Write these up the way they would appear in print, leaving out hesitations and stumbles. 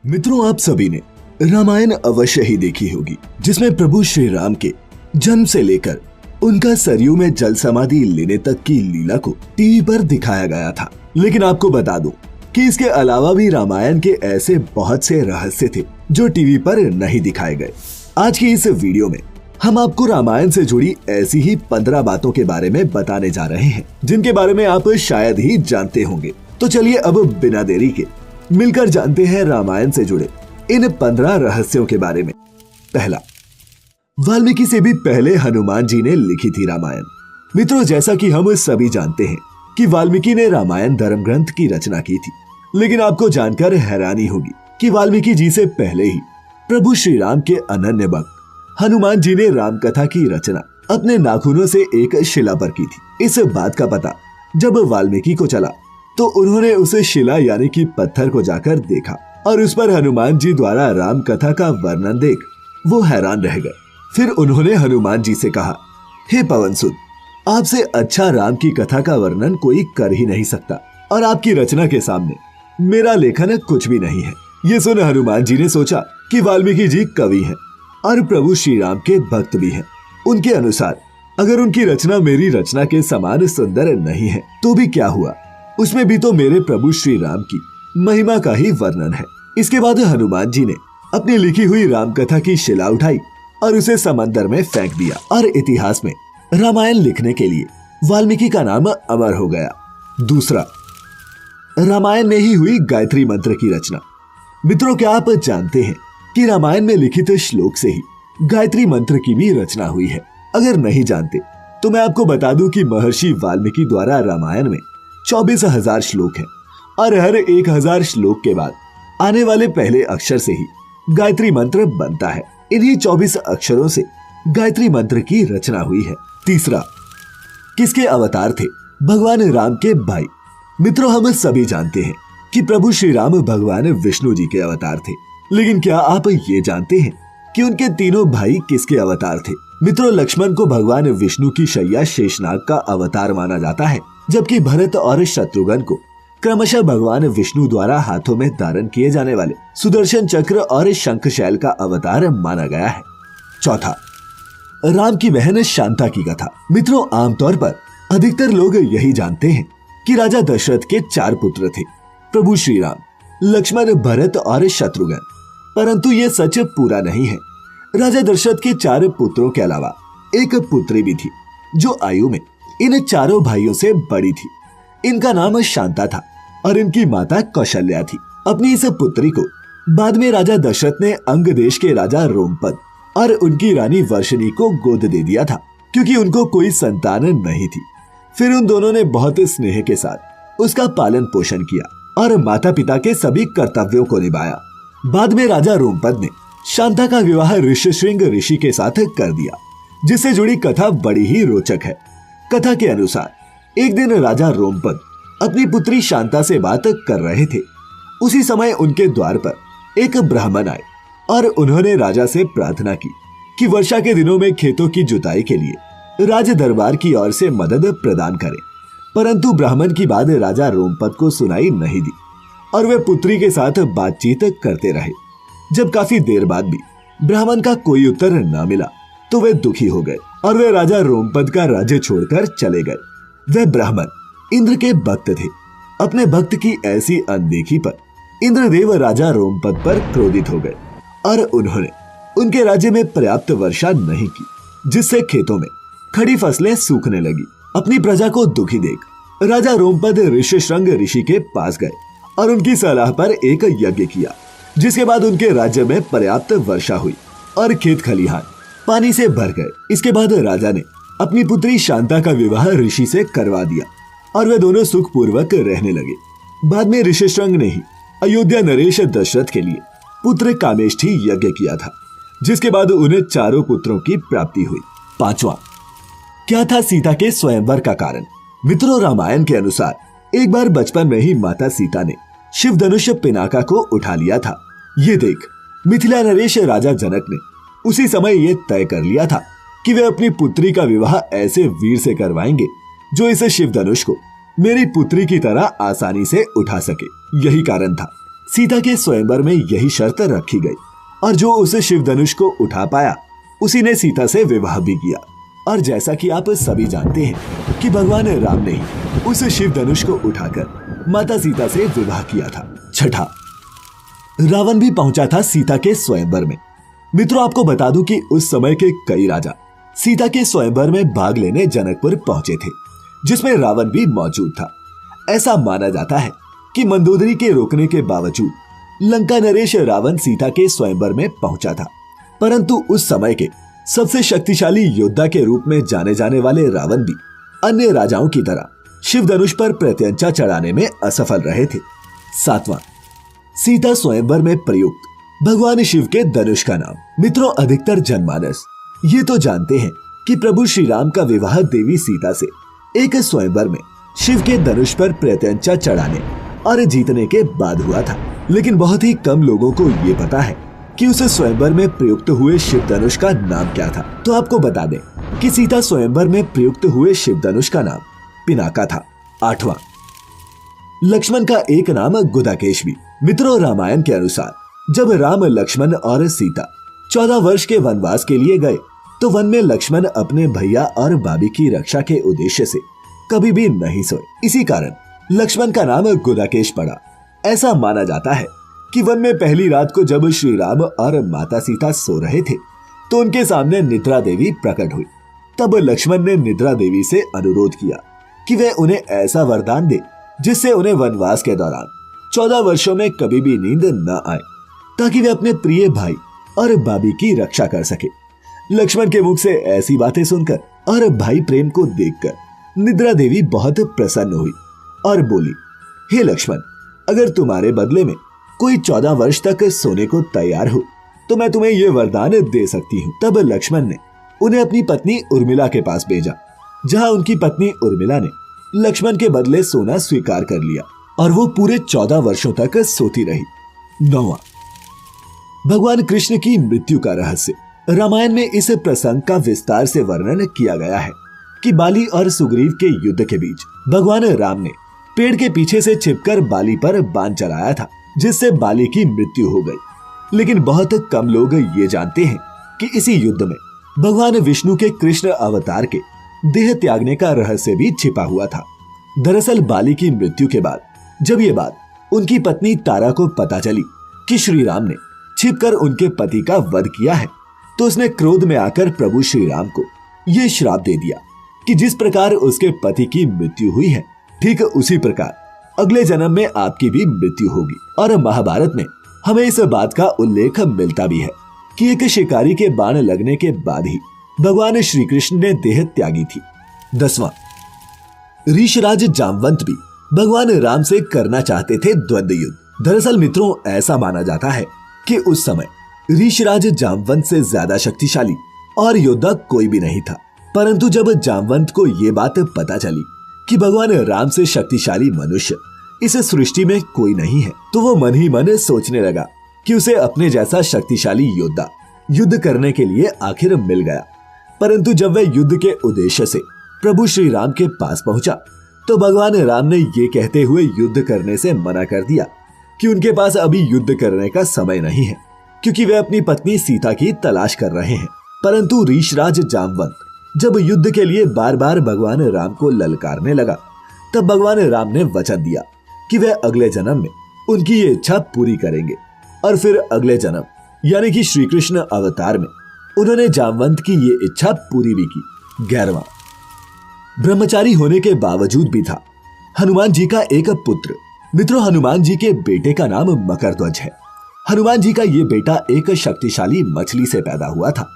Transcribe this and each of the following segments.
मित्रों, आप सभी ने रामायण अवश्य ही देखी होगी, जिसमें प्रभु श्री राम के जन्म से लेकर उनका सरयू में जल समाधि लेने तक की लीला को टीवी पर दिखाया गया था। लेकिन आपको बता दूं कि इसके अलावा भी रामायण के ऐसे बहुत से रहस्य थे जो टीवी पर नहीं दिखाए गए। आज की इस वीडियो में हम आपको रामायण से जुड़ी ऐसी ही 15 बातों के बारे में बताने जा रहे हैं, जिनके बारे में आप शायद ही जानते होंगे। तो चलिए अब बिना देरी के मिलकर जानते हैं रामायण से जुड़े इन 15 रहस्यों के बारे में। पहला, वाल्मीकि से भी पहले हनुमान जी ने लिखी थी रामायण। मित्रों, जैसा कि हम सभी जानते हैं कि वाल्मीकि ने रामायण धर्म ग्रंथ की रचना की थी, लेकिन आपको जानकर हैरानी होगी कि वाल्मीकि जी से पहले ही प्रभु श्री राम के अनन्य भक्त हनुमान जी ने राम कथा की रचना अपने नाखूनों से एक शिला पर की थी। इस बात का पता जब वाल्मीकि को चला तो उन्होंने उस शिला यानी कि पत्थर को जाकर देखा और उस पर हनुमान जी द्वारा राम कथा का वर्णन देख वो हैरान रह गए। फिर उन्होंने हनुमान जी से कहा, हे पवन सुत, आपसे अच्छा राम की कथा का वर्णन कोई कर ही नहीं सकता और आपकी रचना के सामने मेरा लेखन कुछ भी नहीं है। ये सुन हनुमान जी ने सोचा कि वाल्मीकि जी कवि हैं और प्रभु श्री राम के भक्त भी हैं। उनके अनुसार अगर उनकी रचना मेरी रचना के समान सुंदर नहीं है तो भी क्या हुआ, उसमें भी तो मेरे प्रभु श्री राम की महिमा का ही वर्णन है। इसके बाद हनुमान जी ने अपनी लिखी हुई राम कथा की शिला उठाई और उसे समंदर में फेंक दिया और इतिहास में रामायण लिखने के लिए वाल्मीकि का नाम अमर हो गया। दूसरा, रामायण में ही हुई गायत्री मंत्र की रचना। मित्रों, क्या आप जानते हैं कि रामायण में लिखित श्लोक से ही गायत्री मंत्र की भी रचना हुई है? अगर नहीं जानते तो मैं आपको बता दूं कि महर्षि वाल्मीकि द्वारा रामायण में 24,000 श्लोक हैं और हर 1,000 श्लोक के बाद आने वाले पहले अक्षर से ही गायत्री मंत्र बनता है। इन्हीं 24 अक्षरों से गायत्री मंत्र की रचना हुई है। तीसरा, किसके अवतार थे भगवान राम के भाई? मित्रों, हम सभी जानते हैं कि प्रभु श्री राम भगवान विष्णु जी के अवतार थे, लेकिन क्या आप ये जानते हैं कि उनके तीनों भाई किसके अवतार थे? मित्रों, लक्ष्मण को भगवान विष्णु की शैया शेषनाग का अवतार माना जाता है, जबकि भरत और शत्रुघ्न को क्रमशः भगवान विष्णु द्वारा हाथों में धारण किए जाने वाले सुदर्शन चक्र और शंखशैल का अवतार माना गया है। चौथा, राम की बहन शांता की कथा। मित्रों, आमतौर पर अधिकतर लोग यही जानते हैं कि राजा दशरथ के 4 पुत्र थे, प्रभु श्री राम, लक्ष्मण, भरत और शत्रुघ्न। परंतु ये सच पूरा नहीं है। राजा दशरथ के 4 पुत्रों के अलावा एक पुत्री भी थी जो आयु में इन चारों भाइयों से बड़ी थी। इनका नाम शांता था और इनकी माता कौशल्या थी। अपनी इस पुत्री को बाद में राजा दशरथ ने अंग देश के राजा रोमपद और उनकी रानी वर्षिणी को गोद दे दिया था, क्योंकि उनको कोई संतान नहीं थी। फिर उन दोनों ने बहुत स्नेह के साथ उसका पालन पोषण किया और माता पिता के सभी कर्तव्यों को निभाया। बाद में राजा रोमपद ने शांता का विवाह ऋषिशृंग ऋषि के साथ कर दिया, जिससे जुड़ी कथा बड़ी ही रोचक है। कथा के अनुसार एक दिन राजा रोमपद अपनी पुत्री शांता से बात कर रहे थे। उसी समय उनके द्वार पर एक ब्राह्मण आए और उन्होंने राजा से प्रार्थना की कि वर्षा के दिनों में खेतों की जुताई के लिए राज दरबार की ओर से मदद प्रदान करें। परंतु ब्राह्मण की बात राजा रोमपद को सुनाई नहीं दी और वे पुत्री के साथ बातचीत करते रहे। जब काफी देर बाद भी ब्राह्मण का कोई उत्तर न मिला तो वे दुखी हो गए और वे राजा रोमपद का राज्य छोड़कर चले गए। वे ब्राह्मण इंद्र के भक्त थे। अपने भक्त की ऐसी अनदेखी पर इंद्रदेव राजा रोमपद पर क्रोधित हो गए और उन्होंने उनके राज्य में पर्याप्त वर्षा नहीं की, जिससे खेतों में खड़ी फसलें सूखने लगी। अपनी प्रजा को दुखी देख राजा रोमपद ऋषिशृंग ऋषि के पास गए और उनकी सलाह पर एक यज्ञ किया, जिसके बाद उनके राज्य में पर्याप्त वर्षा हुई और खेत खलिहान पानी से भर गए। इसके बाद राजा ने अपनी पुत्री शांता का विवाह ऋषि से करवा दिया और वे दोनों सुखपूर्वक रहने लगे। बाद में ऋषिशृंग ने ही अयोध्या नरेश दशरथ के लिए पुत्र कामेष्ठी यज्ञ किया था, जिसके बाद उन्हें 4 पुत्रों की प्राप्ति हुई। 5वां, क्या था सीता के स्वयंवर का कारण? मित्रों, रामायण के अनुसार एक बार बचपन में ही माता सीता ने शिव धनुष पिनाका को उठा लिया था। ये देख मिथिला नरेश राजा जनक ने उसी समय ये तय कर लिया था कि वे अपनी पुत्री का विवाह ऐसे वीर से करवाएंगे जो इस शिव धनुष को मेरी पुत्री की तरह आसानी से उठा सके। यही कारण था सीता के स्वयंवर में यही शर्त रखी गई और जो उस शिव धनुष को उठा पाया उसी ने सीता से विवाह भी किया। और जैसा कि आप सभी जानते हैं कि भगवान राम ने ही उस शिव धनुष को उठाकर माता सीता से विवाह किया था। छठा, रावण भी पहुंचा था सीता के स्वयंवर में। मित्रों, आपको बता दूं कि उस समय के कई राजा सीता के स्वयंवर में भाग लेने जनकपुर पहुंचे थे, जिसमें रावण भी मौजूद था। ऐसा माना जाता है कि मंदोदरी के रोकने के बावजूद लंका नरेश रावण सीता के स्वयंवर में पहुंचा था, परंतु उस समय के सबसे शक्तिशाली योद्धा के रूप में जाने जाने वाले रावण भी अन्य राजाओं की तरह शिव धनुष पर प्रत्यंचा चढ़ाने में असफल रहे थे। सातवां, सीता स्वयंवर में प्रयुक्त भगवान शिव के धनुष का नाम। मित्रों, अधिकतर जनमानस ये तो जानते हैं कि प्रभु श्री राम का विवाह देवी सीता से एक स्वयंवर में शिव के धनुष पर प्रत्यंचा चढ़ाने और जीतने के बाद हुआ था, लेकिन बहुत ही कम लोगों को ये पता है कि उस स्वयंवर में प्रयुक्त हुए शिव धनुष का नाम क्या था। तो आपको बता दें कि सीता स्वयंवर में प्रयुक्त हुए शिव धनुष का नाम पिनाका था। आठवां, लक्ष्मण का एक नाम गुदाकेश भी। मित्रों, रामायण के अनुसार जब राम, लक्ष्मण और सीता 14 वर्ष के वनवास के लिए गए तो वन में लक्ष्मण अपने भैया और भाभी की रक्षा के उद्देश्य से कभी भी नहीं सोए। इसी कारण लक्ष्मण का नाम गुदाकेश पड़ा। ऐसा माना जाता है कि वन में पहली रात को जब श्री राम और माता सीता सो रहे थे तो उनके सामने निद्रा देवी प्रकट हुई। तब लक्ष्मण ने निद्रा देवी से अनुरोध किया कि वे उन्हें ऐसा वरदान दे जिससे उन्हें वनवास के दौरान 14 वर्षों में कभी भी नींद न आए, ताकि वे अपने प्रिय भाई और भाभी की रक्षा कर सके। लक्ष्मण के मुख से ऐसी बातें सुनकर और भाई प्रेम को देखकर निद्रा देवी बहुत प्रसन्न हुई और बोली, हे लक्ष्मण, अगर तुम्हारे बदले में कोई 14 वर्ष तक सोने को तैयार हो तो मैं तुम्हें ये वरदान दे सकती हूँ। तब लक्ष्मण ने उन्हें अपनी पत्नी उर्मिला के पास भेजा, जहाँ उनकी पत्नी उर्मिला ने लक्ष्मण के बदले सोना स्वीकार कर लिया और वो पूरे 14 वर्षों तक सोती रही। 9वां, भगवान कृष्ण की मृत्यु का रहस्य। रामायण में इस प्रसंग का विस्तार से वर्णन किया गया है कि बाली और सुग्रीव के युद्ध के बीच भगवान राम ने पेड़ के पीछे से छिपकर बाली पर बाण चलाया था, जिससे बाली की मृत्यु हो गई। लेकिन बहुत कम लोग ये जानते हैं कि इसी युद्ध में भगवान विष्णु के कृष्ण अवतार के देह त्यागने का रहस्य भी छिपा हुआ था। दरअसल बाली की मृत्यु के बाद जब ये बात उनकी पत्नी तारा को पता चली कि श्री राम ने छिपकर उनके पति का वध किया है, तो उसने क्रोध में आकर प्रभु श्री राम को ये श्राप दे दिया कि जिस प्रकार उसके पति की मृत्यु हुई है, ठीक उसी प्रकार अगले जन्म में आपकी भी मृत्यु होगी। और महाभारत में हमें इस बात का उल्लेख मिलता भी है कि एक शिकारी के बाण लगने के बाद ही भगवान श्री कृष्ण ने देह त्यागी थी। 10वां, ऋषराज जामवंत भी भगवान राम से करना चाहते थे द्वंद्व युद्ध। दरअसल मित्रों, ऐसा माना जाता है कि उस समय ऋषराज जामवंत से ज्यादा शक्तिशाली और योद्धा कोई भी नहीं था, परंतु जब जामवंत को ये बात पता चली कि भगवान राम से शक्तिशाली मनुष्य इस सृष्टि में कोई नहीं है, तो वो मन ही मन सोचने लगा कि उसे अपने जैसा शक्तिशाली योद्धा युद्ध करने के लिए आखिर मिल गया। परंतु जब वह युद्ध के उद्देश्य से प्रभु श्री राम के पास पहुंचा तो भगवान राम ने ये कहते हुए युद्ध करने से मना कर दिया कि उनके पास अभी युद्ध करने का समय नहीं है, क्योंकि वे अपनी पत्नी सीता की तलाश कर रहे हैं। परंतु ऋषराज जामवंत जब युद्ध के लिए बार बार भगवान राम को ललकारने लगा, तब भगवान राम ने वचन दिया कि वे अगले जन्म में उनकी ये इच्छा पूरी करेंगे। और फिर अगले जन्म यानी कि श्री कृष्ण अवतार में उन्होंने जामवंत की ये इच्छा पूरी भी की। 11वां, ब्रह्मचारी होने के बावजूद भी था हनुमान जी का एक पुत्र। मित्रों, हनुमान जी के बेटे का नाम मकरध्वज है। हनुमान जी का ये बेटा एक शक्तिशाली मछली से पैदा हुआ था।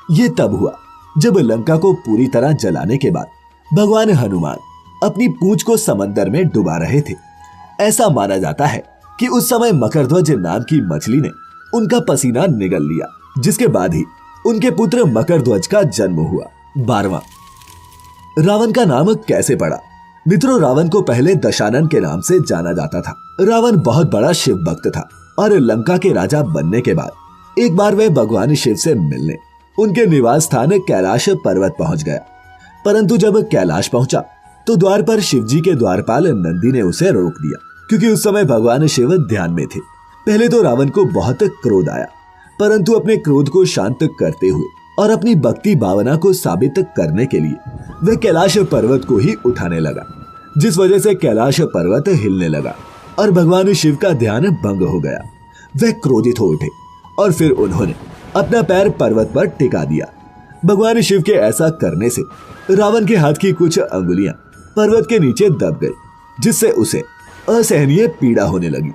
ये तब हुआ जब लंका को पूरी तरह जलाने के बाद भगवान हनुमान अपनी पूंछ को समंदर में डुबा रहे थे। ऐसा माना जाता है कि उस समय मकरध्वज नाम की मछली ने उनका पसीना निगल लिया, जिसके बाद ही उनके पुत्र मकरध्वज का जन्म हुआ। 12वां, रावण का नाम कैसे पड़ा। मित्रों, रावण को पहले दशानन के नाम से जाना जाता था। रावण बहुत बड़ा शिव भक्त था और लंका के राजा बनने के बाद एक बार वह भगवान शिव से मिलने उनके निवास स्थान कैलाश पर्वत पहुंच गया। परंतु जब कैलाश पहुंचा तो द्वार पर शिवजी के द्वारपाल नंदी ने उसे रोक दिया, क्योंकि उस समय भगवान शिव ध्यान में थे। पहले तो रावण को बहुत क्रोध आया, परंतु अपने क्रोध को शांत करते हुए और अपनी भक्ति भावना को साबित करने के लिए वह कैलाश पर्वत को ही उठाने लगा, जिस वजह से कैलाश पर्वत हिलने लगा और भगवान शिव का ध्यान भंग हो गया। वह क्रोधित हो उठे और फिर उन्होंने अपना पैर पर्वत पर टिका दिया। भगवान शिव के ऐसा करने से रावण के हाथ की कुछ अंगुलियां पर्वत के नीचे दब गई, जिससे उसे असहनीय पीड़ा होने लगी।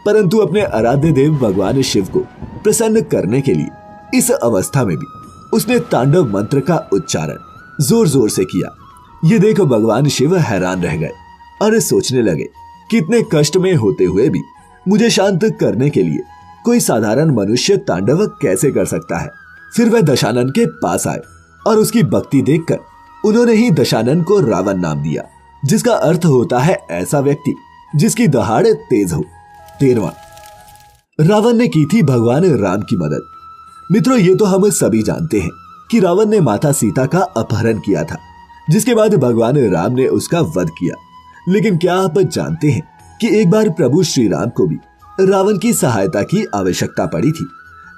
परंतु अपने आराध्य देव भगवान शिव को प्रसन्न करने के लिए इस अवस्था में भी उसने तांडव मंत्र का उच्चारण जोर जोर से किया। ये देख भगवान शिव हैरान रह गए और सोचने लगे कि इतने कष्ट में होते हुए भी मुझे शांत करने के लिए कोई साधारण मनुष्य तांडव कैसे कर सकता है। फिर वह दशानन के पास आए और उसकी भक्ति देखकर उन्होंने ही दशानन को रावण नाम दिया, जिसका अर्थ होता है ऐसा व्यक्ति जिसकी दहाड़ तेज हो। 13वां, रावण ने की थी भगवान राम की मदद। मित्रों, ये तो हम सभी जानते हैं कि रावण ने माता सीता का अपहरण किया था, जिसके बाद भगवान राम ने उसका वध किया। लेकिन क्या आप जानते हैं कि एक बार प्रभु श्री राम को भी रावण की सहायता की आवश्यकता पड़ी थी।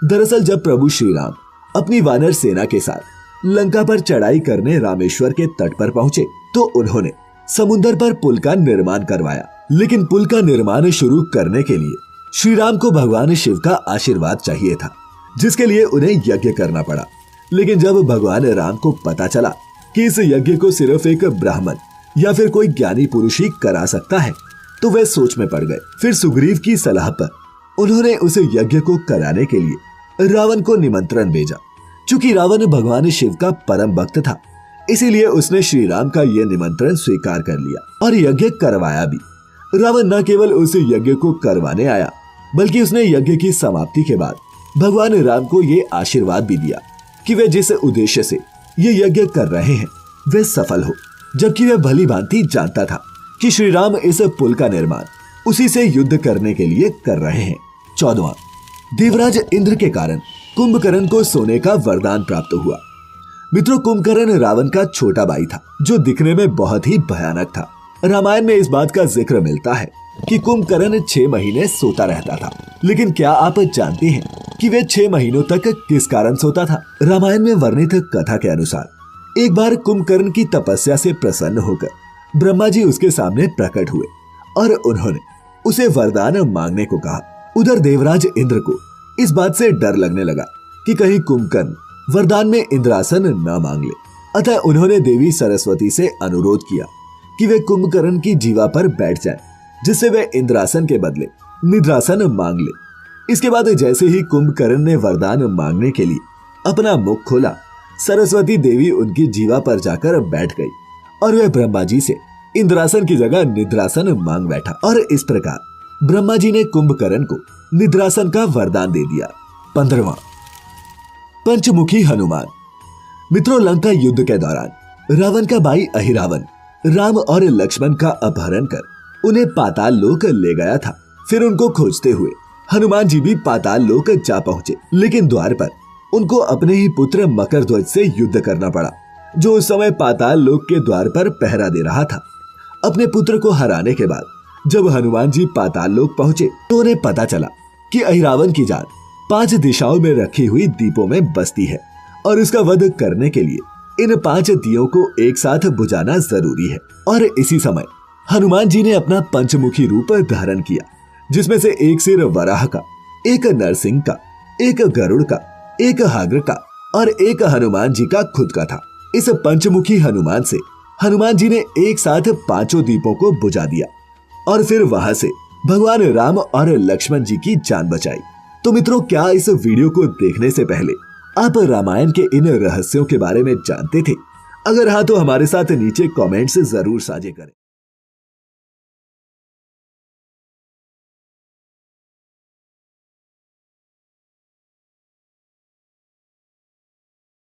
दरअसल जब प्रभु श्री राम अपनी वानर सेना के साथ लंका पर चढ़ाई करने रामेश्वर के तट पर पहुंचे तो उन्होंने समुद्र पर पुल का निर्माण करवाया। लेकिन पुल का निर्माण शुरू करने के लिए श्री राम को भगवान शिव का आशीर्वाद चाहिए था, जिसके लिए उन्हें यज्ञ करना पड़ा। लेकिन जब भगवान राम को पता चला कि इस यज्ञ को सिर्फ एक ब्राह्मण या फिर कोई ज्ञानी पुरुष ही करा सकता है, तो वे सोच में पड़ गए। फिर सुग्रीव की सलाह पर उन्होंने उस यज्ञ को कराने के लिए रावण को निमंत्रण भेजा। चूंकि रावण भगवान शिव का परम भक्त था, इसीलिए उसने श्री राम का यह निमंत्रण स्वीकार कर लिया और यज्ञ करवाया भी। रावण न केवल उस यज्ञ को करवाने आया, बल्कि उसने यज्ञ की समाप्ति के बाद भगवान राम को ये आशीर्वाद भी दिया कि वे जिस उद्देश्य से ये यज्ञ कर रहे हैं वे सफल हो। जबकि वह भली भांति जानता था कि श्री राम इस पुल का निर्माण उसी से युद्ध करने के लिए कर रहे हैं। 14वां, देवराज इंद्र के कारण कुंभकर्ण को सोने का वरदान प्राप्त हुआ। मित्रों, कुंभकर्ण रावण का छोटा भाई था, जो दिखने में बहुत ही भयानक था। रामायण में इस बात का जिक्र मिलता है कि कुंभकर्ण 6 महीने सोता रहता था। लेकिन क्या आप जानते हैं कि वे 6 महीनों तक किस कारण सोता था? रामायण में वर्णित कथा के अनुसार एक बार कुंभकर्ण की तपस्या से प्रसन्न होकर ब्रह्मा जी उसके सामने प्रकट हुए और उन्होंने उसे वरदान मांगने को कहा। उधर देवराज इंद्र को इस बात से डर लगने लगा कि कहीं कुंभकर्ण वरदान में इंद्रासन न मांग ले। अतः उन्होंने देवी सरस्वती से अनुरोध किया कि वे कुंभकर्ण की जीवा पर बैठ जाए, जिससे वे इंद्रासन के बदले निद्रासन मांग ले। इसके बाद जैसे ही कुंभकर्ण ने वरदान मांगने के लिए अपना मुख खोला, सरस्वती देवी उनकी जीवा पर जाकर बैठ गई और वह ब्रह्मा जी से इंद्रासन की जगह निद्रासन मांग बैठा। और इस प्रकार ब्रह्मा जी ने कुंभकर्ण को निद्रासन का वरदान दे दिया। 15वां, पंचमुखी हनुमान। मित्रों, लंका युद्ध के दौरान रावण का भाई अहिरावण राम और लक्ष्मण का अपहरण कर उन्हें पाताल लोक ले गया था। फिर उनको खोजते हुए हनुमान जी भी पाताल लोक जा पहुंचे, लेकिन द्वार पर उनको अपने ही पुत्र मकरध्वज से युद्ध करना पड़ा, जो उस समय पाताल लोक के द्वार पर पहरा दे रहा था। अपने पुत्र को हराने के बाद जब हनुमान जी पाताल लोक पहुंचे तो उन्हें पता चला कि अहिरावण की जान 5 दिशाओं में रखी हुई दीपों में बसती है और उसका वध करने के लिए इन 5 दियों को एक साथ बुझाना जरूरी है। और इसी समय हनुमान जी ने अपना पंचमुखी रूप धारण किया, जिसमें से एक सिर वराह का, एक नरसिंह का, एक गरुड़ का, एक हाग्र का और एक हनुमान जी का खुद का था। इस पंचमुखी हनुमान से हनुमान जी ने एक साथ 5 दीपों को बुझा दिया और फिर वहां से भगवान राम और लक्ष्मण जी की जान बचाई। तो मित्रों, क्या इस वीडियो को देखने से पहले आप रामायण के इन रहस्यों के बारे में जानते थे? अगर हाँ, तो हमारे साथ नीचे कमेंट्स जरूर साझा करें।